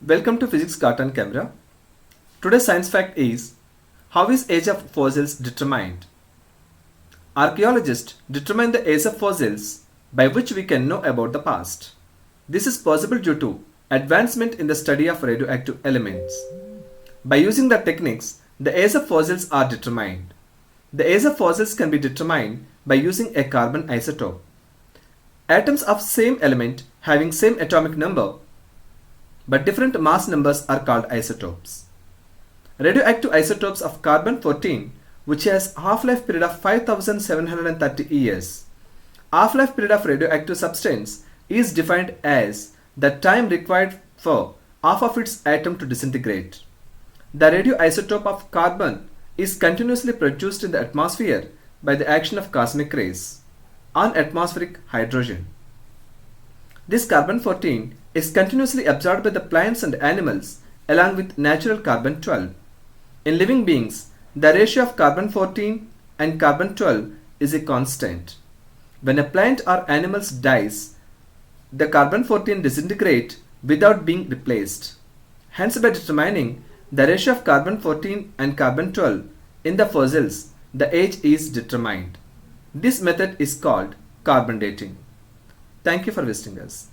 Welcome to Physics Cartoon Camera. Today's science fact is, how is age of fossils determined? Archaeologists determine the age of fossils by which we can know about the past. This is possible due to advancement in the study of radioactive elements. By using the techniques, the age of fossils are determined. The age of fossils can be determined by using a carbon isotope. Atoms of same element having same atomic number but different mass numbers are called isotopes. Radioactive isotopes of carbon-14, which has half-life period of 5730 years. Half-life period of radioactive substance is defined as the time required for half of its atom to disintegrate. The radioisotope of carbon is continuously produced in the atmosphere by the action of cosmic rays on atmospheric hydrogen. This carbon-14 is continuously absorbed by the plants and animals along with natural carbon-12. In living beings, the ratio of carbon-14 and carbon-12 is a constant. When a plant or animal dies, the carbon-14 disintegrates without being replaced. Hence, by determining the ratio of carbon-14 and carbon-12 in the fossils, the age is determined. This method is called carbon dating. Thank you for visiting us.